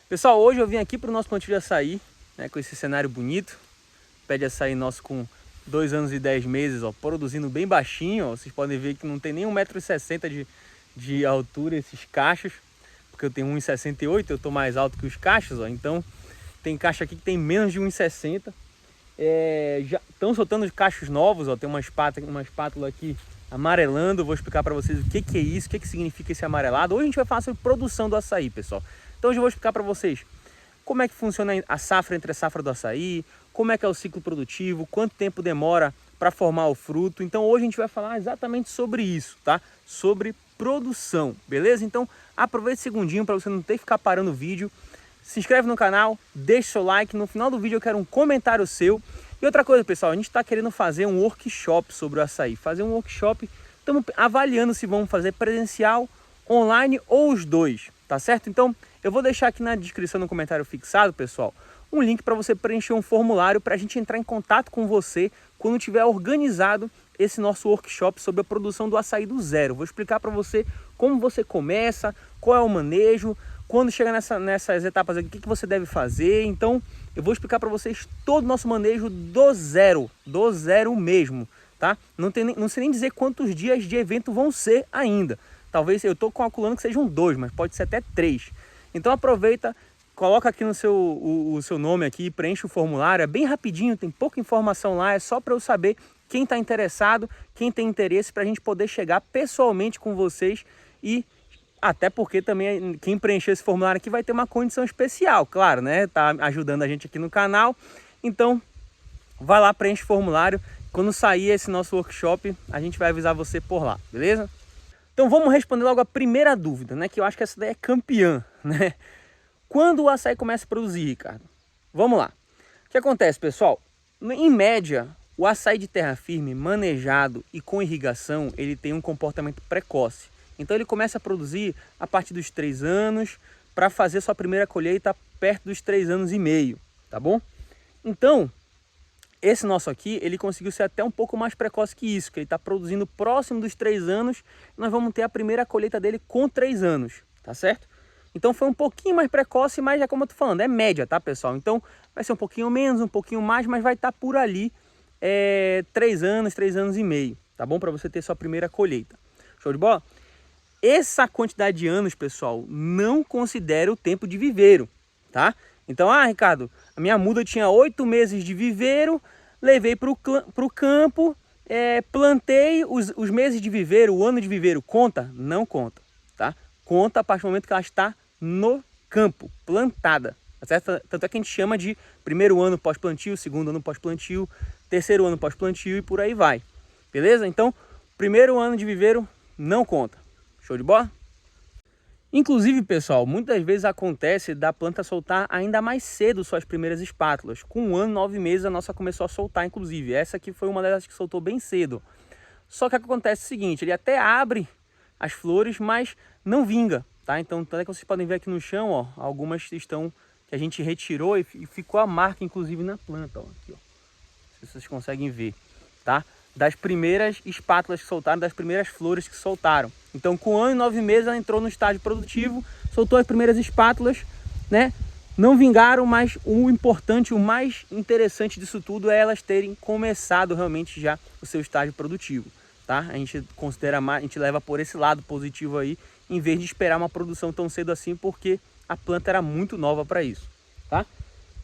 Pessoal, hoje eu vim aqui para o nosso plantio de açaí, né, com esse cenário bonito. Pé de açaí nosso com 2 anos e 10 meses, ó, produzindo bem baixinho. Ó. Vocês podem ver que não tem nem 1,60 m de altura esses cachos, porque eu tenho 1,68 m, eu estou mais alto que os cachos, ó. Então tem caixa aqui que tem menos de 1,60 m. Já estão soltando os cachos novos, ó. Tem uma espátula aqui amarelando. Vou explicar para vocês o que é isso, o que significa esse amarelado. Hoje a gente vai falar sobre produção do açaí, pessoal. Então hoje eu vou explicar para vocês como é que funciona a safra entre a safra do açaí, como é que é o ciclo produtivo, quanto tempo demora para formar o fruto. Então hoje a gente vai falar exatamente sobre isso, tá? Sobre produção, beleza? Então aproveite esse segundinho para você não ter que ficar parando o vídeo. Se inscreve no canal, deixa seu like. No final do vídeo eu quero um comentário seu. E outra coisa, pessoal, a gente está querendo fazer um workshop sobre o açaí. Fazer um workshop, estamos avaliando se vamos fazer presencial, online ou os dois, tá certo? Então eu vou deixar aqui na descrição, no comentário fixado, pessoal, um link para você preencher um formulário para a gente entrar em contato com você quando tiver organizado esse nosso workshop sobre a produção do açaí do zero. Vou explicar para você como você começa, qual é o manejo, quando chega nessas etapas aqui, o que você deve fazer. Então eu vou explicar para vocês todo o nosso manejo do zero mesmo, tá? Não sei nem dizer quantos dias de evento vão ser ainda. Talvez eu estou calculando que sejam 2, mas pode ser até 3. Então aproveita, coloca aqui no o seu nome aqui, preenche o formulário, é bem rapidinho, tem pouca informação lá, é só para eu saber quem está interessado, quem tem interesse, para a gente poder chegar pessoalmente com vocês. E até porque também quem preencher esse formulário aqui vai ter uma condição especial, claro, né? Tá ajudando a gente aqui no canal. Então vai lá, preenche o formulário. Quando sair esse nosso workshop, a gente vai avisar você por lá, beleza? Então vamos responder logo a primeira dúvida, né? Que eu acho que essa daí é campeã, né? Quando o açaí começa a produzir, Ricardo? Vamos lá. O que acontece, pessoal? Em média, o açaí de terra firme, manejado e com irrigação, ele tem um comportamento precoce. Então ele começa a produzir a partir dos 3 anos, para fazer sua primeira colheita perto dos 3 anos e meio, tá bom? Então, esse nosso aqui, ele conseguiu ser até um pouco mais precoce que isso, que ele está produzindo próximo dos 3 anos, e nós vamos ter a primeira colheita dele com 3 anos, tá certo? Então foi um pouquinho mais precoce, mas é como eu tô falando, é média, tá, pessoal? Então vai ser um pouquinho menos, um pouquinho mais, mas vai estar por ali 3 anos e meio, tá bom? Para você ter sua primeira colheita. Show de bola? Essa quantidade de anos, pessoal, não considera o tempo de viveiro, tá? Então, Ricardo, a minha muda tinha 8 meses de viveiro, levei para o campo, plantei os meses de viveiro, o ano de viveiro, conta? Não conta, tá? Conta a partir do momento que ela está no campo, plantada, tá certo? Tanto é que a gente chama de primeiro ano pós-plantio, segundo ano pós-plantio, terceiro ano pós-plantio e por aí vai, beleza? Então, primeiro ano de viveiro não conta, show de bola? Inclusive, pessoal, muitas vezes acontece da planta soltar ainda mais cedo suas primeiras espátulas. Com 1 ano, 9 meses, a nossa começou a soltar, inclusive. Essa aqui foi uma delas que soltou bem cedo. Só que acontece o seguinte, ele até abre as flores, mas não vinga, tá? Então, tanto é que vocês podem ver aqui no chão, ó, algumas estão que a gente retirou e ficou a marca, inclusive, na planta, ó, aqui, ó. Se vocês conseguem ver, tá? Das primeiras espátulas que soltaram, das primeiras flores que soltaram. Então, com 1 ano e 9 meses, ela entrou no estágio produtivo, soltou as primeiras espátulas, né? Não vingaram, mas o importante, o mais interessante disso tudo é elas terem começado realmente já o seu estágio produtivo, tá? A gente considera mais, a gente leva por esse lado positivo aí, em vez de esperar uma produção tão cedo assim, porque a planta era muito nova para isso, tá?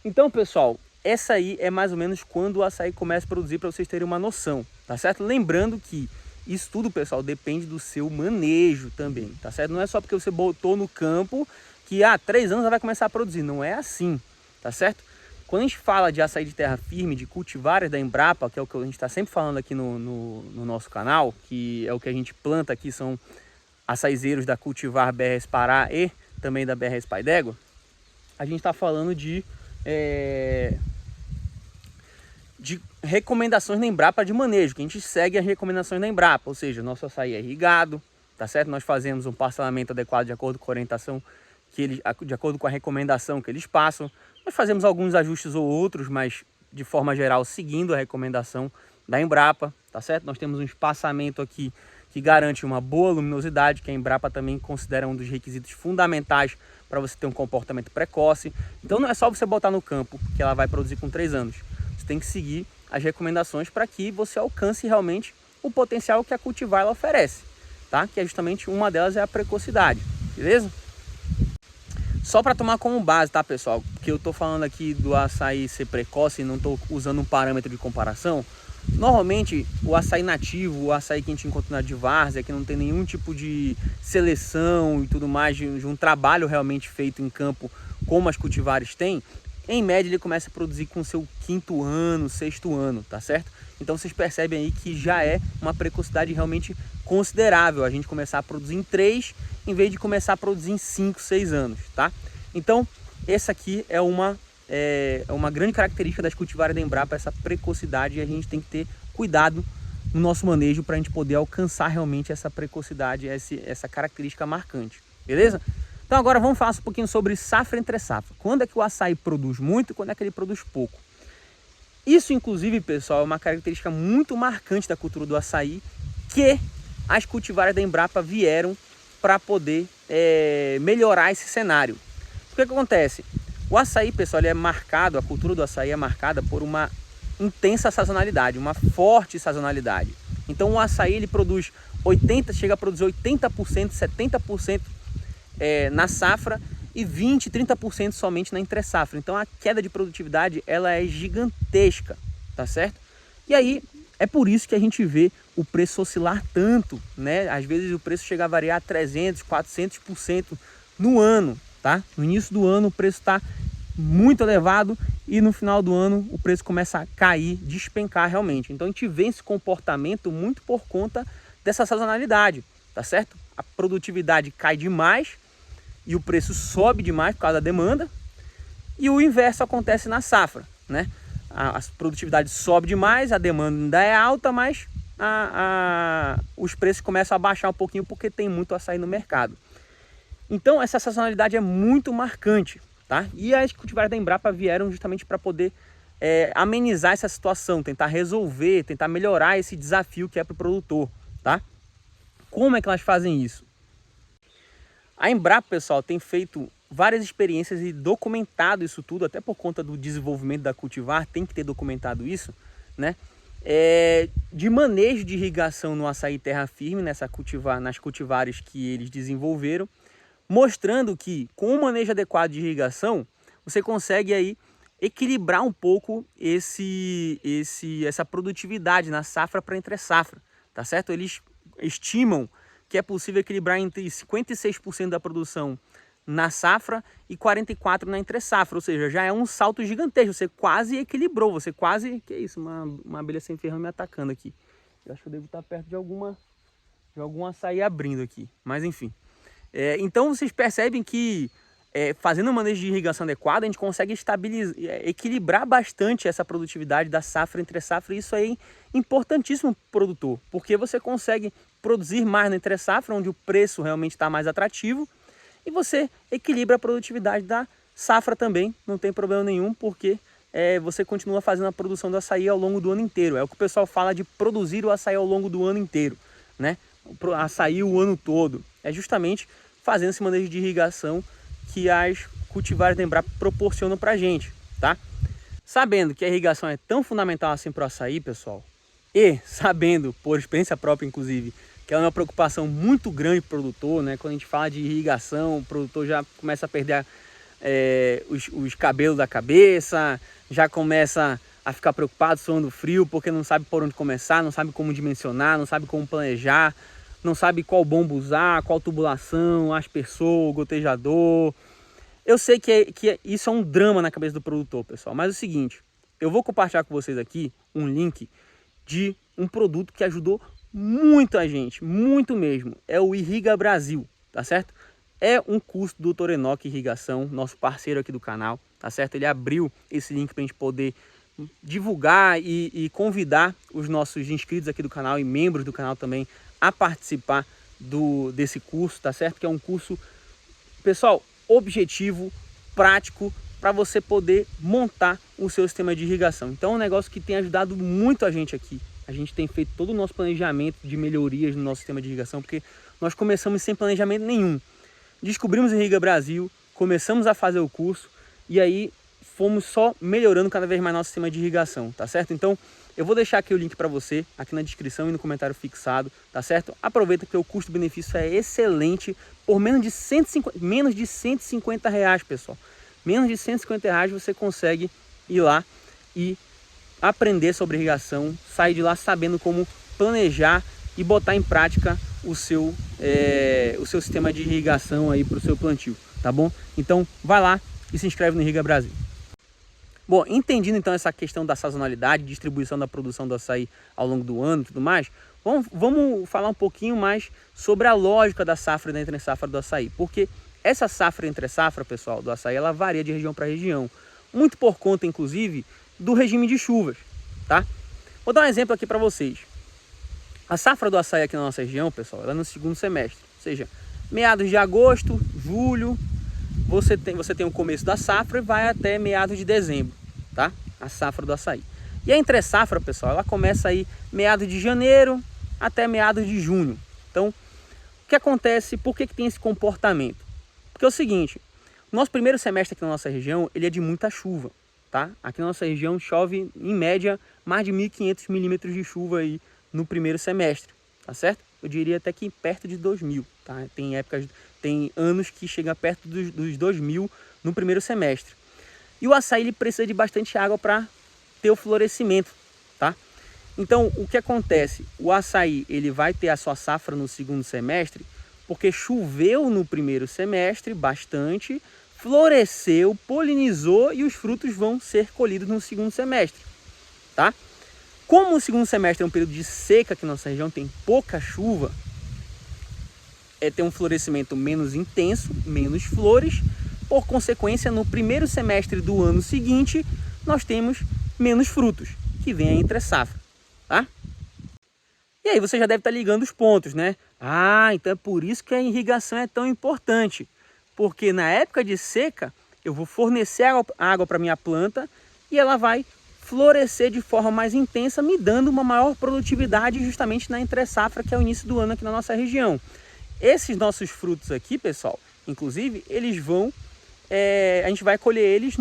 Então, pessoal, essa aí é mais ou menos quando o açaí começa a produzir, para vocês terem uma noção, tá certo? Lembrando que isso tudo, pessoal, depende do seu manejo também, tá certo? Não é só porque você botou no campo que 3 anos já vai começar a produzir, não é assim, tá certo? Quando a gente fala de açaí de terra firme, de cultivares da Embrapa, que é o que a gente está sempre falando aqui no nosso canal, que é o que a gente planta aqui, são açaizeiros da Cultivar BRS Pará e também da BRS Pai d'Égua, a gente está falando de recomendações da Embrapa de manejo, que a gente segue as recomendações da Embrapa, ou seja, nosso açaí é irrigado, tá certo? Nós fazemos um parcelamento adequado de acordo com a orientação de acordo com a recomendação que eles passam. Nós fazemos alguns ajustes ou outros, mas de forma geral seguindo a recomendação da Embrapa, tá certo? Nós temos um espaçamento aqui que garante uma boa luminosidade, que a Embrapa também considera um dos requisitos fundamentais para você ter um comportamento precoce. Então não é só você botar no campo que ela vai produzir com 3 anos. Você tem que seguir as recomendações para que você alcance realmente o potencial que a cultivar ela oferece, tá? Que é justamente uma delas é a precocidade, beleza? Só para tomar como base, tá, pessoal? Porque eu estou falando aqui do açaí ser precoce e não estou usando um parâmetro de comparação. Normalmente o açaí nativo, o açaí que a gente encontra na de várzea, que não tem nenhum tipo de seleção e tudo mais, de um trabalho realmente feito em campo como as cultivares têm, em média ele começa a produzir com o seu 5º ano, 6º ano, tá certo? Então vocês percebem aí que já é uma precocidade realmente considerável a gente começar a produzir em 3, em vez de começar a produzir em 5, 6 anos, tá? Então essa aqui é uma grande característica das cultivares da Embrapa, essa precocidade, e a gente tem que ter cuidado no nosso manejo para a gente poder alcançar realmente essa precocidade, essa característica marcante, beleza? Então agora vamos falar um pouquinho sobre safra entre safra. Quando é que o açaí produz muito e quando é que ele produz pouco? Isso, inclusive, pessoal, é uma característica muito marcante da cultura do açaí que as cultivares da Embrapa vieram para poder melhorar esse cenário. O que acontece? O açaí, pessoal, ele é marcado, a cultura do açaí é marcada por uma intensa sazonalidade, uma forte sazonalidade. Então o açaí ele produz chega a produzir 80%, 70% na safra e 20%, 30% somente na entre safra. Então a queda de produtividade ela é gigantesca, tá certo? E aí é por isso que a gente vê o preço oscilar tanto, né? Às vezes o preço chega a variar 300%, 400% no ano, tá? No início do ano o preço está muito elevado e no final do ano o preço começa a cair, despencar realmente. Então a gente vê esse comportamento muito por conta dessa sazonalidade, tá certo? A produtividade cai demais e o preço sobe demais por causa da demanda, e o inverso acontece na safra, né? A produtividade sobe demais, a demanda ainda é alta, mas os preços começam a baixar um pouquinho porque tem muito açaí no mercado. Então essa sazonalidade é muito marcante, tá? E as cultivares da Embrapa vieram justamente para poder amenizar essa situação, tentar resolver, tentar melhorar esse desafio que é para o produtor, tá? Como é que elas fazem isso? A Embrapa, pessoal, tem feito várias experiências e documentado isso tudo, até por conta do desenvolvimento da cultivar, tem que ter documentado isso, né? De manejo de irrigação no açaí terra firme, nas cultivares que eles desenvolveram, mostrando que com o manejo adequado de irrigação, você consegue aí equilibrar um pouco essa produtividade na safra para entre safra, tá certo? Eles estimam que é possível equilibrar entre 56% da produção na safra e 44% na entre safra, ou seja, já é um salto gigantesco, você quase equilibrou, você quase... Que é isso, uma abelha sem ferrão me atacando aqui. Eu acho que eu devo estar perto de algum açaí abrindo aqui, mas enfim. Então vocês percebem que fazendo um manejo de irrigação adequado, a gente consegue equilibrar bastante essa produtividade da safra entre safra, e isso é importantíssimo para o produtor, porque você consegue produzir mais na entre safra, onde o preço realmente está mais atrativo, e você equilibra a produtividade da safra também, não tem problema nenhum, porque você continua fazendo a produção do açaí ao longo do ano inteiro. É o que o pessoal fala de produzir o açaí ao longo do ano inteiro, né? Açaí o ano todo. É justamente fazendo esse manejo de irrigação que as cultivares da Embrapa proporcionam para a gente, tá? Sabendo que a irrigação é tão fundamental assim para o açaí, pessoal, e sabendo, por experiência própria inclusive, que é uma preocupação muito grande para o produtor, né? Quando a gente fala de irrigação, o produtor já começa a perder os cabelos da cabeça, já começa a ficar preocupado, suando frio, porque não sabe por onde começar, não sabe como dimensionar, não sabe como planejar, não sabe qual bomba usar, qual tubulação, aspersor, gotejador. Eu sei que isso é um drama na cabeça do produtor, pessoal, mas é o seguinte, eu vou compartilhar com vocês aqui um link de um produto que ajudou muito a gente, muito mesmo, é o Irriga Brasil, tá certo? É um curso do Dr. Enoque Irrigação, nosso parceiro aqui do canal, tá certo? Ele abriu esse link para a gente poder divulgar e convidar os nossos inscritos aqui do canal e membros do canal também a participar desse curso, tá certo? Que é um curso, pessoal, objetivo, prático, para você poder montar o seu sistema de irrigação. Então é um negócio que tem ajudado muito a gente aqui, a gente tem feito todo o nosso planejamento de melhorias no nosso sistema de irrigação, porque nós começamos sem planejamento nenhum. Descobrimos Irriga Brasil, começamos a fazer o curso e aí fomos só melhorando cada vez mais nosso sistema de irrigação, tá certo? Então, eu vou deixar aqui o link para você, aqui na descrição e no comentário fixado, tá certo? Aproveita que o custo-benefício é excelente, por menos de 150 reais, pessoal. Menos de 150 reais você consegue ir lá e aprender sobre irrigação, sair de lá sabendo como planejar e botar em prática o seu sistema de irrigação aí para o seu plantio, tá bom? Então, vai lá e se inscreve no Irriga Brasil. Bom, entendendo então essa questão da sazonalidade, distribuição da produção do açaí ao longo do ano e tudo mais, vamos falar um pouquinho mais sobre a lógica da safra e da entre-safra do açaí. Porque essa safra e entre-safra, pessoal, do açaí, ela varia de região para região. Muito por conta, inclusive, do regime de chuvas, tá? Vou dar um exemplo aqui para vocês. A safra do açaí aqui na nossa região, pessoal, ela é no segundo semestre. Ou seja, meados de agosto, julho, você tem o começo da safra e vai até meados de dezembro, tá? A safra do açaí. E a entre-safra, pessoal, ela começa aí meados de janeiro até meados de junho. Então, o que acontece? Por que tem esse comportamento? Porque é o seguinte, o nosso primeiro semestre aqui na nossa região, ele é de muita chuva, tá? Aqui na nossa região chove, em média, mais de 1.500 milímetros de chuva aí no primeiro semestre, tá certo? Eu diria até que perto de 2.000, tá? Tem anos que chega perto dos 2.000 no primeiro semestre. E o açaí ele precisa de bastante água para ter o florescimento, tá? Então, o que acontece? O açaí ele vai ter a sua safra no segundo semestre porque choveu no primeiro semestre bastante, floresceu, polinizou e os frutos vão ser colhidos no segundo semestre, tá? Como o segundo semestre é um período de seca aqui na nossa região, tem pouca chuva, tem um florescimento menos intenso, menos flores. Por consequência, no primeiro semestre do ano seguinte, nós temos menos frutos, que vem a entre-safra, tá? E aí você já deve estar ligando os pontos, né? Ah, então é por isso que a irrigação é tão importante. Porque na época de seca, eu vou fornecer água para minha planta e ela vai florescer de forma mais intensa, me dando uma maior produtividade justamente na entre-safra, que é o início do ano aqui na nossa região. Esses nossos frutos aqui, pessoal, inclusive, eles vão... a gente vai colher eles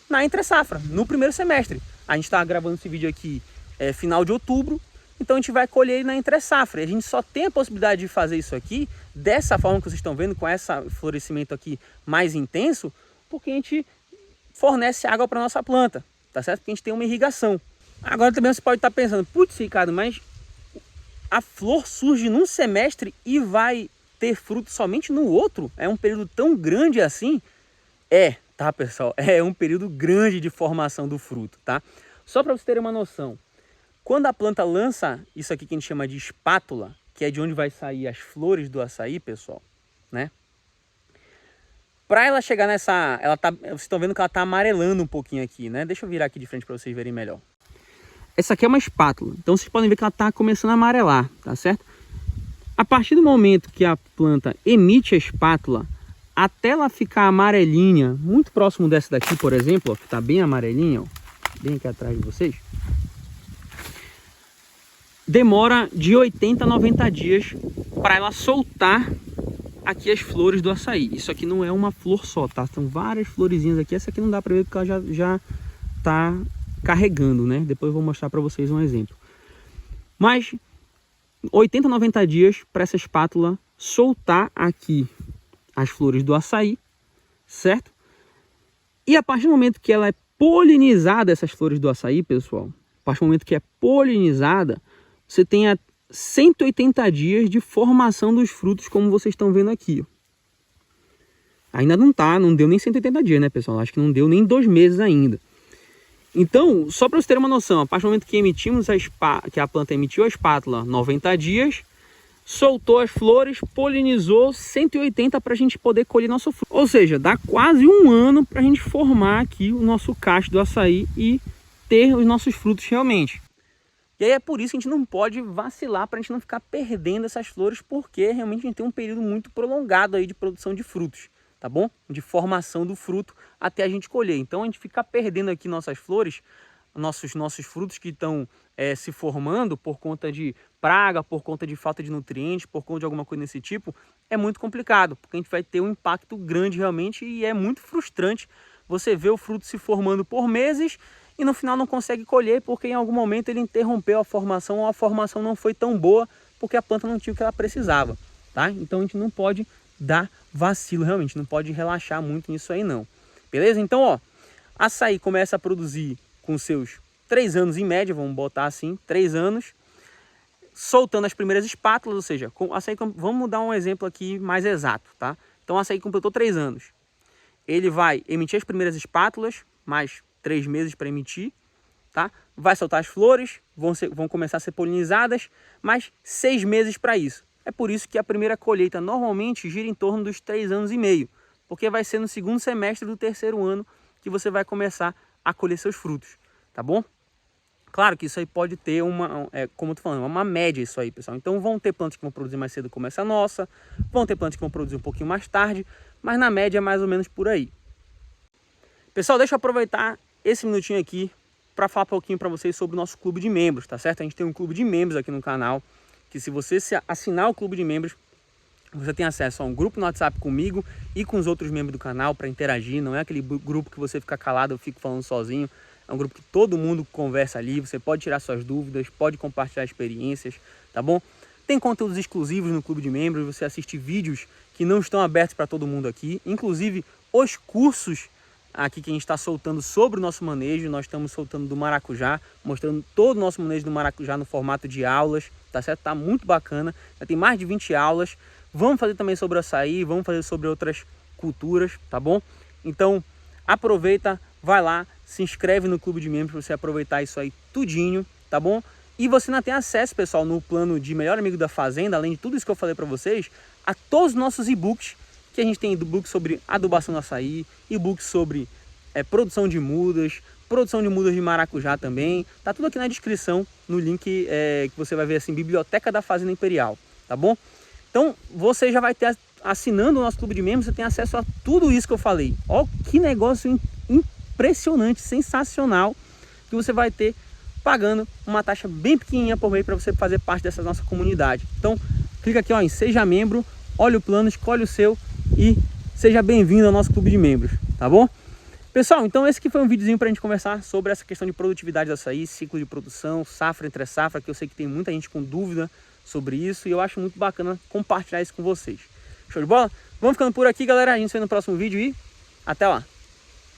na entre-safra, no primeiro semestre. A gente está gravando esse vídeo aqui final de outubro, então a gente vai colher ele na entre-safra. A gente só tem a possibilidade de fazer isso aqui, dessa forma que vocês estão vendo, com esse florescimento aqui mais intenso, porque a gente fornece água para a nossa planta, tá certo? Porque a gente tem uma irrigação. Agora também você pode estar pensando, putz, Ricardo, mas a flor surge num semestre e vai ter fruto somente no outro? É um período tão grande assim? Tá, pessoal? É um período grande de formação do fruto, tá? Só para vocês terem uma noção, quando a planta lança isso aqui que a gente chama de espátula, que é de onde vai sair as flores do açaí, pessoal, né? Para ela chegar nessa... vocês estão vendo que ela tá amarelando um pouquinho aqui, né? Deixa eu virar aqui de frente para vocês verem melhor. Essa aqui é uma espátula, então vocês podem ver que ela está começando a amarelar, tá certo? A partir do momento que a planta emite a espátula, até ela ficar amarelinha, muito próximo dessa daqui, por exemplo, ó, que está bem amarelinha, ó, bem aqui atrás de vocês, demora de 80 a 90 dias para ela soltar aqui as flores do açaí. Isso aqui não é uma flor só, tá? São várias florezinhas aqui. Essa aqui não dá para ver porque ela já tá carregando, né? Depois eu vou mostrar para vocês um exemplo. Mas 80 a 90 dias para essa espátula soltar aqui as flores do açaí, certo? E a partir do momento que ela é polinizada, essas flores do açaí, pessoal, a partir do momento que é polinizada, você tem 180 dias de formação dos frutos, como vocês estão vendo aqui, ó. Ainda não deu nem 180 dias, né, pessoal? Acho que não deu nem 2 meses ainda. Então, só para vocês terem uma noção, a partir do momento que emitimos que a planta emitiu a espátula, 90 dias, soltou as flores, polinizou, 180 para a gente poder colher nosso fruto. Ou seja, dá quase um ano para a gente formar aqui o nosso cacho do açaí e ter os nossos frutos realmente. E aí é por isso que a gente não pode vacilar, para a gente não ficar perdendo essas flores, porque realmente a gente tem um período muito prolongado aí de produção de frutos, tá bom? De formação do fruto até a gente colher. Então a gente ficar perdendo aqui nossas flores, nossos frutos que estão se formando por conta de praga, por conta de falta de nutrientes, por conta de alguma coisa desse tipo, é muito complicado, porque a gente vai ter um impacto grande realmente e é muito frustrante você ver o fruto se formando por meses e no final não consegue colher porque em algum momento ele interrompeu a formação ou a formação não foi tão boa porque a planta não tinha o que ela precisava, tá? Então a gente não pode dar vacilo realmente, não pode relaxar muito nisso aí não, beleza? Então, ó, açaí começa a produzir com seus 3 anos em média, vamos botar assim, 3 anos, soltando as primeiras espátulas, ou seja, com açaí, vamos dar um exemplo aqui mais exato, tá? Então, açaí completou 3 anos. Ele vai emitir as primeiras espátulas, mais 3 meses para emitir, tá? Vai soltar as flores, vão começar a ser polinizadas, mais 6 meses para isso. É por isso que a primeira colheita normalmente gira em torno dos 3 anos e meio, porque vai ser no segundo semestre do 3º ano que você vai começar a colher seus frutos, tá bom? Claro que isso aí pode ter como eu tô falando, uma média isso aí, pessoal. Então vão ter plantas que vão produzir mais cedo como essa nossa, vão ter plantas que vão produzir um pouquinho mais tarde, mas na média é mais ou menos por aí. Pessoal, deixa eu aproveitar esse minutinho aqui para falar um pouquinho para vocês sobre o nosso clube de membros, tá certo? A gente tem um clube de membros aqui no canal, que se você assinar o clube de membros, você tem acesso a um grupo no WhatsApp comigo e com os outros membros do canal para interagir. Não é aquele grupo que você fica calado, eu fico falando sozinho. É um grupo que todo mundo conversa ali, você pode tirar suas dúvidas, pode compartilhar experiências, tá bom? Tem conteúdos exclusivos no clube de membros, você assiste vídeos que não estão abertos para todo mundo aqui. Inclusive os cursos aqui que a gente está soltando sobre o nosso manejo, nós estamos soltando do maracujá, mostrando todo o nosso manejo do maracujá no formato de aulas, tá certo? Tá muito bacana, já tem mais de 20 aulas. Vamos fazer também sobre açaí, vamos fazer sobre outras culturas, tá bom? Então, aproveita, vai lá, se inscreve no clube de membros para você aproveitar isso aí tudinho, tá bom? E você ainda tem acesso, pessoal, no plano de Melhor Amigo da Fazenda, além de tudo isso que eu falei para vocês, a todos os nossos e-books, que a gente tem e-book sobre adubação do açaí, e-book sobre produção de mudas de maracujá também, tá tudo aqui na descrição, no link que você vai ver assim, Biblioteca da Fazenda Imperial, tá bom? Então, você já vai ter, assinando o nosso clube de membros, você tem acesso a tudo isso que eu falei. Ó, que negócio impressionante, sensacional, que você vai ter pagando uma taxa bem pequenininha por mês para você fazer parte dessa nossa comunidade. Então, clica aqui ó, em Seja Membro, olha o plano, escolhe o seu e seja bem-vindo ao nosso clube de membros, tá bom? Pessoal, então esse aqui foi um videozinho para a gente conversar sobre essa questão de produtividade do açaí, ciclo de produção, safra entre safra, que eu sei que tem muita gente com dúvida sobre isso e eu acho muito bacana compartilhar isso com vocês. Show de bola? Vamos ficando por aqui, galera. A gente se vê no próximo vídeo e até lá!